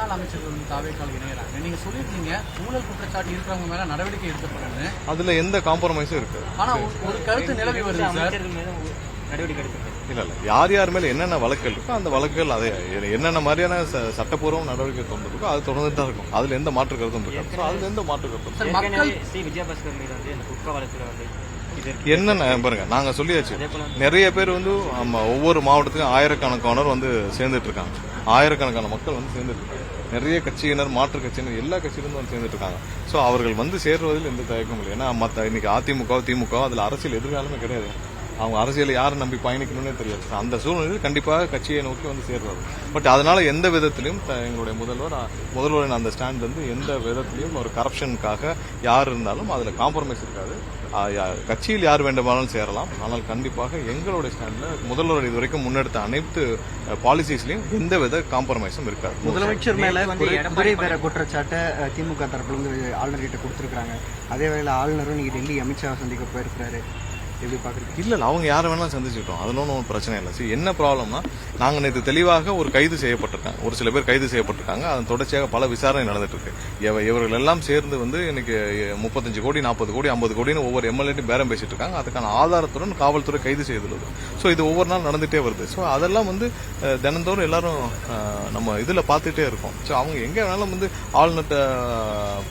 முன்னாள் அமைச்சர்கள் வந்து தாவேக்கால் இணையறாங்க. நீங்க சொல்லிருக்கீங்க ஊழல் குற்றச்சாட்டு இருக்கிறவங்க மேல நடவடிக்கை எடுக்கப்படும்னு. அதுல எந்த காம்ப்ரமைஸும் இருக்கு. ஆனா ஒரு கருத்து நிலவி வருது சார். நடவடிக்கை எடுக்கிறது இல்ல யார் யார் மேல என்னென்ன வழக்குகள் இருக்கோ அந்த வழக்குகள் அதே என்னென்ன மாதிரியான சட்டப்பூர்வ நடவடிக்கை தொடர்ந்துருக்கோ அது தொடர்ந்துட்டு தான் இருக்கும். அதுல எந்த மாற்று கருத்தும் இருக்காது. அதுல எந்த மாற்று கருத்தும் மக்கள் விஜயபாஸ்கர் மீது வந்து இந்த குற்ற வழக்குல வந்து என்னென்ன பாருங்க, நாங்க சொல்லியாச்சு. நிறைய பேர் வந்து ஒவ்வொரு மாவட்டத்துக்கும் ஆயிரக்கணக்கானோர் வந்து சேர்ந்துட்டு இருக்காங்க. ஆயிரக்கணக்கான மக்கள் வந்து சேர்ந்துட்டு இருக்காங்க. நிறைய கட்சியினர், மாற்று கட்சியினர், எல்லா கட்சியிலும் வந்து சேர்ந்துட்டு இருக்காங்க. சோ அவர்கள் வந்து சேர்வதில் எந்த தயக்கமும் இல்லை. ஏன்னா மத்த இன்னைக்கு அதிமுக, திமுக அதுல அரசியல் எதிர்காலமே கிடையாது. அவங்க அரசியலை யாரை நம்பி பயணிக்கணும்னே தெரியாது. அந்த சூழ்நிலையில் கண்டிப்பாக கட்சியை நோக்கி வந்து சேர்றாரு. பட் அதனால எந்த விதத்திலையும் எங்களுடைய முதல்வரின் அந்த ஸ்டாண்ட் வந்து எந்த விதத்திலையும் ஒரு கரப்ஷனுக்காக யார் இருந்தாலும் அதுல காம்ப்ரமைஸ் இருக்காது. கட்சியில் யார் வேண்டுமானாலும் சேரலாம். ஆனால் கண்டிப்பாக எங்களுடைய ஸ்டாண்ட்ல முதல்வர் இதுவரைக்கும் முன்னெடுத்த அனைத்து பாலிசிஸ்லயும் எந்த வித காம்ப்ரமைஸும் இருக்காது. முதலமைச்சர் மேல குறை பெற குற்றச்சாட்டை திமுக தரப்புல இருந்து ஆளுநர் கிட்ட கொடுத்திருக்காங்க. அதே வேளையில் ஆளுநரும் நீங்க டெல்லி அமித்ஷாவை சந்திக்க போயிருக்கிறாரு. எப்படி பாக்குறீங்க? இல்ல அவங்க யாரை வேணாலும் சந்திச்சுட்டோம். அதுல ஒன்றும் பிரச்சனை இல்லை. சரி, என்ன ப்ராப்ளம்னா நாங்க நேற்று தெளிவாக ஒரு கைது செய்யப்பட்டிருக்காங்க. ஒரு சில பேர் கைது செய்யப்பட்டிருக்காங்க. அதன் தொடர்ச்சியாக பல விசாரணை நடந்துட்டு இருக்கு. இவர்கள் எல்லாம் சேர்ந்து வந்து இன்னைக்கு 35 கோடி 40 கோடி 50 கோடின்னு ஒவ்வொரு எம்எல்ஏட்டும் பேரம் பேசிட்டு இருக்காங்க. அதுக்கான ஆதாரத்துடன் காவல்துறை கைது செய்துள்ளது. சோ இது ஒவ்வொரு நாள் நடந்துட்டே வருது. சோ அதெல்லாம் வந்து தினந்தோறும் எல்லாரும் நம்ம இதுல பாத்துட்டே இருக்கோம். சோ அவங்க எங்க வேணாலும் வந்து ஆளுநர்கிட்ட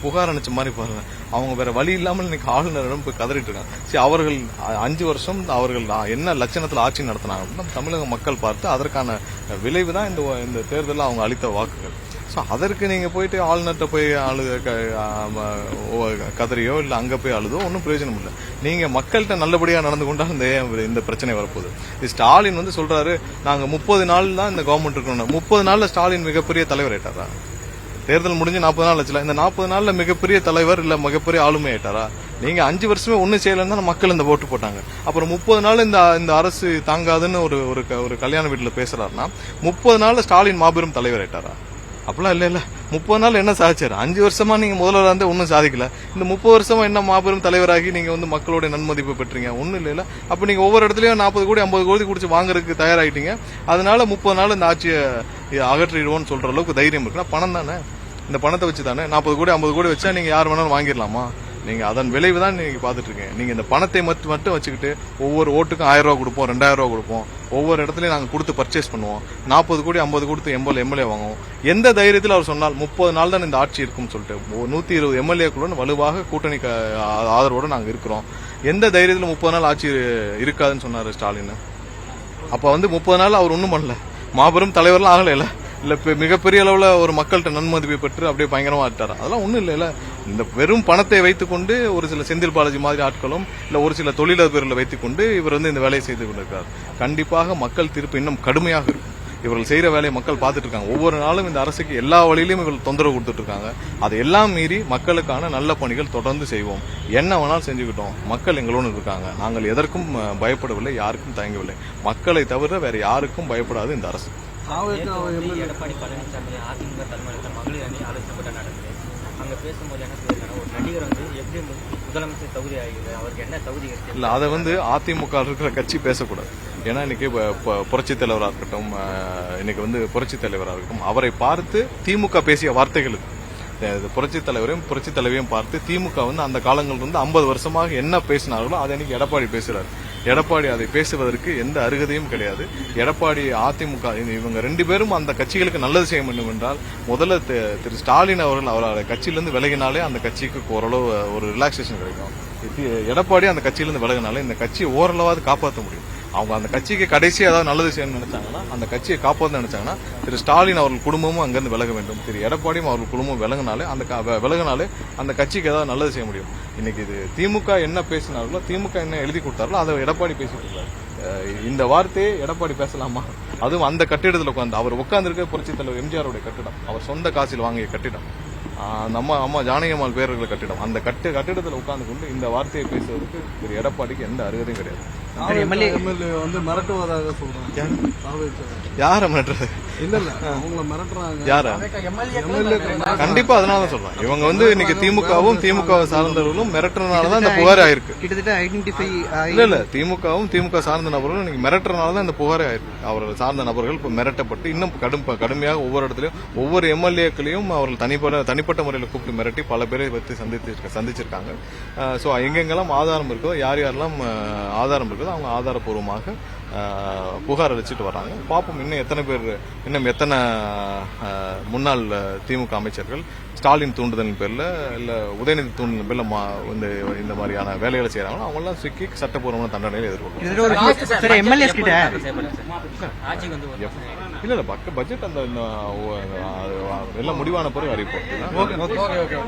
புகார் அனுப்பிச்ச மாதிரி பாருங்க. அவங்க வேற வழி இல்லாமல் இன்னைக்கு ஆளுநரிடம் போய் கதறிட்டு இருக்காங்க. சரி, அவர்கள் 5 வருஷம் அவர்கள் என்ன லட்சணத்தில் ஆட்சி நடத்தினாங்க அப்படின்னா தமிழக மக்கள் பார்த்து அதற்கான விளைவு தான் இந்த தேர்தலில் அவங்க அளித்த வாக்குகள். ஸோ அதற்கு நீங்க போயிட்டு ஆளுநர்கிட்ட போய் கதறியோ இல்லை அங்க போய் அழுதோ ஒன்றும் பிரயோஜனம் இல்லை. நீங்க மக்கள்கிட்ட நல்லபடியா நடந்து கொண்டால் இந்த பிரச்சனை வரப்போகுது. ஸ்டாலின் வந்து சொல்றாரு நாங்க 30 நாள் தான் இந்த கவர்மெண்ட் இருக்கணும். 30 நாள்ல ஸ்டாலின் மிகப்பெரிய தலைவர் ஆயிட்டாரா? தேர்தல் முடிஞ்சு 40 நாள் ஆச்சுல. இந்த 40 நாள்ல மிகப்பெரிய தலைவர் இல்ல மிகப்பெரிய ஆளுமை ஆயிட்டாரா? நீங்க 5 வருஷமே ஒன்னும் செய்யலன்னு மக்கள் இந்த ஓட்டு போட்டாங்க. அப்புறம் 30 நாள் இந்த அரசு தாங்காதுன்னு ஒரு கல்யாண வீட்டுல பேசுறாருன்னா 30 நாள்ல ஸ்டாலின் மாபெரும் தலைவர் ஆயிட்டாரா? அப்படிலாம் இல்ல 30 நாள் என்ன சாதிச்சாரு? 5 வருஷமா நீங்க முதல்வராக இருந்து ஒன்னும் சாதிக்கல. இந்த 30 வருஷமா என்ன மாபெரும் தலைவராகி நீங்க வந்து மக்களுடைய நன்மதிப்பு பெற்றீங்க? ஒன்னும் இல்ல. அப்ப நீங்க ஒவ்வொரு இடத்துலயும் 40 கோடி 50 கோடி குடிச்சு வாங்குறதுக்கு தயாராயிட்டீங்க. அதனால 30 நாள் இந்த ஆட்சியை அகற்றிடுவோம்னு சொல்ற அளவுக்கு தைரியம் இருக்குன்னா பணம் தானே. இந்த பணத்தை வச்சு தானே 40 கோடி 50 கோடி வச்சா நீங்க யார் வேணாலும் வாங்கிடலாமா? நீங்க அதன் விளைவு தான் நீங்க பாத்துட்டு இருக்கீங்க. நீங்க இந்த பணத்தை மட்டும் வச்சுக்கிட்டு ஒவ்வொரு ஓட்டுக்கும் 1000 ரூபாய் கொடுப்போம், 2000 ரூபாய் கொடுப்போம், ஒவ்வொரு இடத்துலயும் நாங்க கொடுத்து பர்ச்சேஸ் பண்ணுவோம், 40 கோடி 50 கொடுத்து எம்எல்ஏ வாங்குவோம். எந்த தைரியத்தில் அவர் சொன்னால் 30 நாள் தான் இந்த ஆட்சி இருக்கும்னு சொல்லிட்டு 120 எம்எல்ஏக்களுடன் வலுவாக கூட்டணி ஆதரவோடு நாங்க இருக்கிறோம். எந்த தைரியத்தில் 30 நாள் ஆட்சி இருக்காதுன்னு சொன்னாரு ஸ்டாலின்? அப்ப வந்து 30 நாள் அவர் ஒன்னும் பண்ணல. மாபெரும் தலைவர்லாம் ஆகல இல்ல மிகப்பெரிய அளவுல ஒரு மக்கள்கிட்ட நன்மதிப்பை பெற்று அப்படியே பயங்கரமா ஆட்டாரா? அதெல்லாம் ஒண்ணும் இல்ல. இந்த வெறும் பணத்தை வைத்துக்கொண்டு ஒரு சில செந்தில் பாலாஜி மாதிரி ஆட்களும் இல்ல ஒரு சில தொழிலதிபர்களை வைத்துக்கொண்டு இவர் வந்து இந்த வேலையை செய்து கொண்டிருக்கிறார். கண்டிப்பாக மக்கள் தீர்ப்பு இன்னும் கடுமையாக இருக்கும். இவர்கள் செய்யற வேலையை மக்கள் பார்த்துட்டு இருக்காங்க. ஒவ்வொரு நாளும் இந்த அரசுக்கு எல்லா வழியிலும் இவர்கள் தொந்தரவு கொடுத்துட்டு இருக்காங்க. அதை எல்லாம் மீறி மக்களுக்கான நல்ல பணிகள் தொடர்ந்து செய்வோம். என்ன வேணாலும் செஞ்சுக்கிட்டோம். மக்கள் எங்களோடு இருக்காங்க. நாங்கள் எதற்கும் பயப்படவில்லை, யாருக்கும் தயங்கவில்லை. மக்களை தவிர வேற யாருக்கும் பயப்படாது இந்த அரசு. எடப்பாடி பழனிசாமி அதிமுக தலைமையில் மகளிர் அணி ஆலோசனை கூட்டம் நடந்தது. அங்க பேசும்போது என்ன சொல்லியிருக்காங்க, ஒரு நடிகர் வந்து எப்படி முதலமைச்சர் தகுதி ஆகிறது, அவருக்கு என்ன தகுதி இருக்கு இல்ல அதை வந்து அதிமுக இருக்கிற கட்சி பேசக்கூடாது. ஏன்னா இன்னைக்கு புரட்சித் தலைவராக இருக்கட்டும், இன்னைக்கு வந்து புரட்சித் தலைவராக இருக்கட்டும், அவரை பார்த்து திமுக பேசிய வார்த்தைகளுக்கு புரட்சித் தலைவரையும் புரட்சித் தலைவையும் பார்த்து திமுக வந்து அந்த காலங்கள் இருந்து 50 வருஷமாக என்ன பேசினார்களோ அதை இன்னைக்கு எடப்பாடி பேசுறாரு. எடப்பாடி அதை பேசுவதற்கு எந்த அருகதையும் கிடையாது. எடப்பாடி அதிமுக இவங்க 2 பேரும் அந்த கட்சிகளுக்கு நல்லது செய்ய வேண்டும் என்றால் முதல்ல திரு ஸ்டாலின் அவர்கள் அவருடைய கட்சியிலிருந்து விலகினாலே அந்த கட்சிக்கு ஓரளவு ஒரு ரிலாக்ஸேஷன் கிடைக்கும். எடப்பாடி அந்த கட்சியிலிருந்து விலகினாலே இந்த கட்சியை ஓரளவாவது காப்பாற்ற முடியும். அவங்க அந்த கட்சிக்கு கடைசி ஏதாவது நல்லது செய்யணும்னு நினைச்சாங்கன்னா, அந்த கட்சியை காப்பாற்ற நினைச்சாங்கன்னா திரு ஸ்டாலின் அவர்கள் குடும்பமும் அங்கிருந்து விலக வேண்டும். திரு எடப்பாடியும் அவர்கள் குடும்பம் விலகினாலே அந்த கட்சிக்கு ஏதாவது நல்லது செய்ய முடியும். இன்னைக்கு இது திமுக என்ன பேசினார்களோ, திமுக என்ன எழுதி கொடுத்தார்களோ அதை எடப்பாடி பேசிட்டு இருக்காரு. இந்த வார்த்தையை எடப்பாடி பேசலாமா? அதுவும் அந்த கட்டிடத்தில் உட்காந்து அவர் உட்கார்ந்துருக்க புரட்சித் தலைவர் எம்ஜிஆருடைய கட்டிடம், அவர் சொந்த காசில் வாங்கிய கட்டிடம், நம்ம அம்மா ஜானகியம்மாள் பேர்கள் கட்டிடம். அந்த கட்டிடத்தில் உட்கார்ந்து கொண்டு இந்த வார்த்தையை பேசுவதற்கு திரு எடப்பாடிக்கு எந்த அருகதையும் கிடையாது. எம்எல்ஏ வந்து மிரட்டுவதாக சொல்றாங்க. யாரை மிரட்டுறது? இல்ல அவங்கள மிரட்டுறாங்க. யாரா? கண்டிப்பா அதனால தான் சொல்றேன். இவங்க வந்து இன்னைக்கு திமுகவும் திமுகவை சார்ந்தவர்களும் மிரட்டுறதுனாலதான் இந்த புகார் ஆயிருக்கு. கிட்டத்தட்ட ஐடென்டிஃபை இல்ல திமுகவும் திமுக சார்ந்த நபர்களும் இன்னைக்கு மிரட்டுறதுனாலதான் இந்த புகாரே ஆயிருக்கு. அவர்கள் சார்ந்த நபர்கள் இப்ப மிரட்டப்பட்டு இன்னும் கடுமையாக ஒவ்வொரு இடத்துலயும் ஒவ்வொரு எம்எல்ஏக்களையும் அவர்கள் தனிப்பட்ட முறையில் கூப்பிட்டு மிரட்டி பல பேரை பற்றி சந்திச்சிருக்காங்க. சோ எங்கெங்கெல்லாம் ஆதாரம் இருக்கோ யார் யாரெல்லாம் ஆதாரம் இருக்கோ அவங்க ஆதாரப்பூர்வமாக புகார் அளிச்சுட்டு வராங்க. பார்ப்போம் இன்னும் எத்தனை முன்னாள் திமுக அமைச்சர்கள் ஸ்டாலின் தூண்டுதலின் பேர்ல இல்ல உதயநிதி தூண்டுதலின் பேர்ல இந்த மாதிரியான வேலைகளை செய்யறாங்களோ அவங்க எல்லாம் சிக்கி சட்டப்பூர்வமான தண்டனையில் எதிர்கொள்ளும். எம்எல்ஏஸ் கிட்ட ஆட்சிக்கு வந்து இல்ல பட்ஜெட் அந்த எல்லாம் முடிவான பிறகு அறிவிப்போம். ஓகே.